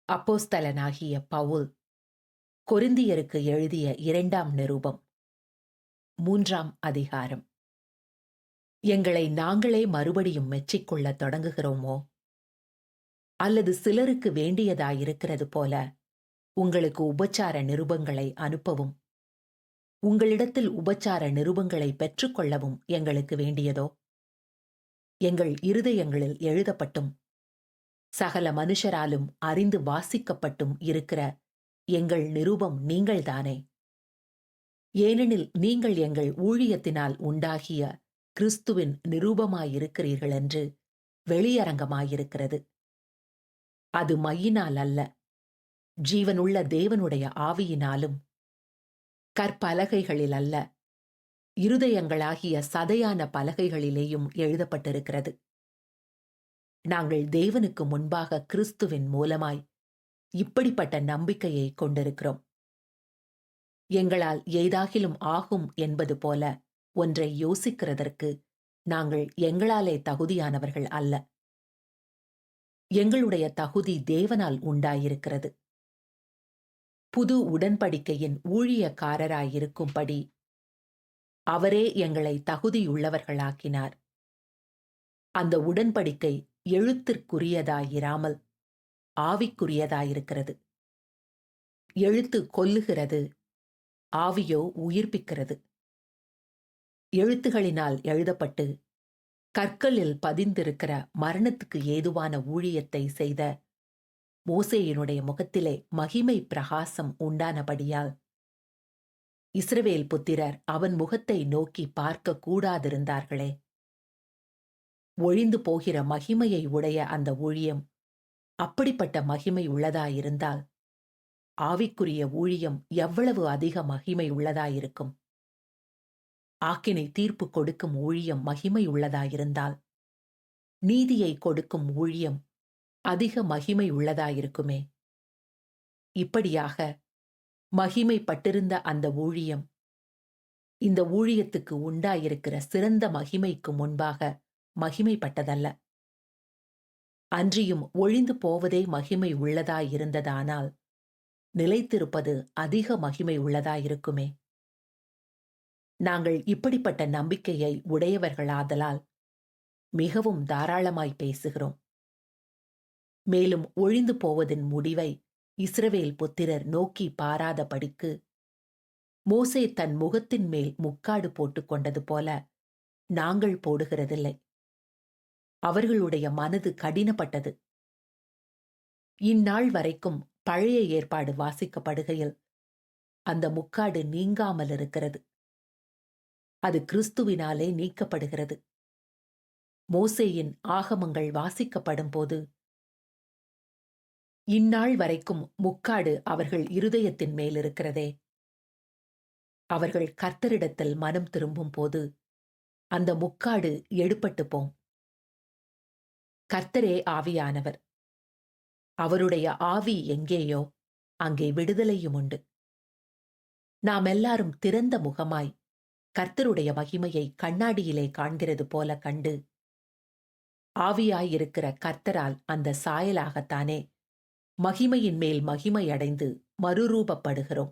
அப்போஸ்தலனாகிய பவுல் கொரிந்தியருக்கு எழுதிய 2ஆம் நிருபம் 3ஆம் அதிகாரம். எங்களை நாங்களே மறுபடியும் மெச்சிக்கொள்ளத் தொடங்குகிறோமோ? அல்லது சிலருக்கு வேண்டியதாயிருக்கிறது போல உங்களுக்கு உபச்சார நிருபங்களை அனுப்பவும், உங்களிடத்தில் உபச்சார நிருபங்களை பெற்றுக்கொள்ளவும் எங்களுக்கு வேண்டியதோ? எங்கள் இருதயங்களில் எழுதப்பட்டும் சகல மனுஷராலும் அறிந்து வாசிக்கப்பட்டும் இருக்கிற எங்கள் நிருபம் நீங்கள்தானே. ஏனெனில் நீங்கள் எங்கள் ஊழியத்தினால் உண்டாகிய கிறிஸ்துவின் நிரூபமாயிருக்கிறீர்கள் என்று வெளியரங்கமாயிருக்கிறது. அது மையினால் அல்ல, ஜீவனுள்ள தேவனுடைய ஆவியினாலும், கற்பலகைகளில் அல்ல, இருதயங்களாகிய சதையான பலகைகளிலேயும் எழுதப்பட்டிருக்கிறது. நாங்கள் தேவனுக்கு முன்பாக கிறிஸ்துவின் மூலமாய் இப்படிப்பட்ட நம்பிக்கையை கொண்டிருக்கிறோம். எங்களால் ஏதாகிலும் ஆகும் என்பது போல ஒன்றை யோசிக்கிறதற்கு நாங்கள் எங்களாலே தகுதியானவர்கள் அல்ல. எங்களுடைய தகுதி தேவனால் உண்டாயிருக்கிறது. புது உடன்படிக்கையின் ஊழியக்காரராயிருக்கும்படி அவரே எங்களை தகுதியுள்ளவர்களாக்கினார். அந்த உடன்படிக்கை எழுத்திற்குரியதாயிராமல் ஆவிக்குரியதாயிருக்கிறது. எழுத்து கொல்லுகிறது, ஆவியோ உயிர்ப்பிக்கிறது. எழுத்துகளினால் எழுதப்பட்டு கற்களில் பதிந்திருக்கிற மரணத்துக்கு ஏதுவான ஊழியத்தை செய்த மோசேயினுடைய முகத்திலே மகிமை பிரகாசம் உண்டானபடியால் இஸ்ரவேல் புத்திரர் அவன் முகத்தை நோக்கி பார்க்க கூடாதிருந்தார்களே. ஒழிந்து போகிற மகிமையை உடைய அந்த ஊழியம் அப்படிப்பட்ட மகிமை உள்ளதாயிருந்தால் ஆவிக்குரிய ஊழியம் எவ்வளவு அதிக மகிமை உள்ளதாயிருக்கும். ஆக்கினை தீர்ப்பு கொடுக்கும் ஊழியம் மகிமை உள்ளதாயிருந்தால் நீதியை கொடுக்கும் ஊழியம் அதிக மகிமை உள்ளதாயிருக்குமே. இப்படியாக மகிமைப்பட்டிருந்த அந்த ஊழியம் இந்த ஊழியத்துக்கு உண்டாயிருக்கிற சிறந்த மகிமைக்கு முன்பாக மகிமைப்பட்டதல்ல. அன்றியும் ஒழிந்து போவதே மகிமை உள்ளதாயிருந்ததானால் நிலைத்திருப்பது அதிக மகிமை உள்ளதாயிருக்குமே. நாங்கள் இப்படிப்பட்ட நம்பிக்கையை உடையவர்களாதலால் மிகவும் தாராளமாய் பேசுகிறோம். மேலும் ஒழிந்து போவதின் முடிவை இஸ்ரவேல் புத்திரர் நோக்கி பாராதபடிக்கு மோசே தன் முகத்தின் மேல் முக்காடு போட்டுக் கொண்டது போல நாங்கள் போடுகிறதில்லை. அவர்களுடைய மனது கடினப்பட்டது. இந்நாள் வரைக்கும் பழைய ஏற்பாடு வாசிக்கப்படுகையில் அந்த முக்காடு நீங்காமல் இருக்கிறது. அது கிறிஸ்துவினாலே நீக்கப்படுகிறது. மோசேயின் ஆகமங்கள் வாசிக்கப்படும் போது இந்நாள் வரைக்கும் முக்காடு அவர்கள் இருதயத்தின் மேல் இருக்கிறதே. அவர்கள் கர்த்தரிடத்தில் மனம் திரும்பும் போது அந்த முக்காடு எடுபட்டு போம். கர்த்தரே ஆவியானவர். அவருடைய ஆவி எங்கேயோ அங்கே விடுதலையும் உண்டு. நாம் எல்லாரும் திறந்த முகமாய் கர்த்தருடைய மகிமையை கண்ணாடியிலே காண்கிறது போல கண்டு ஆவியாயிருக்கிற கர்த்தரால் அந்த சாயலாகத்தானே மகிமையின் மேல் மகிமை அடைந்து மறுரூபப்படுகிறோம்.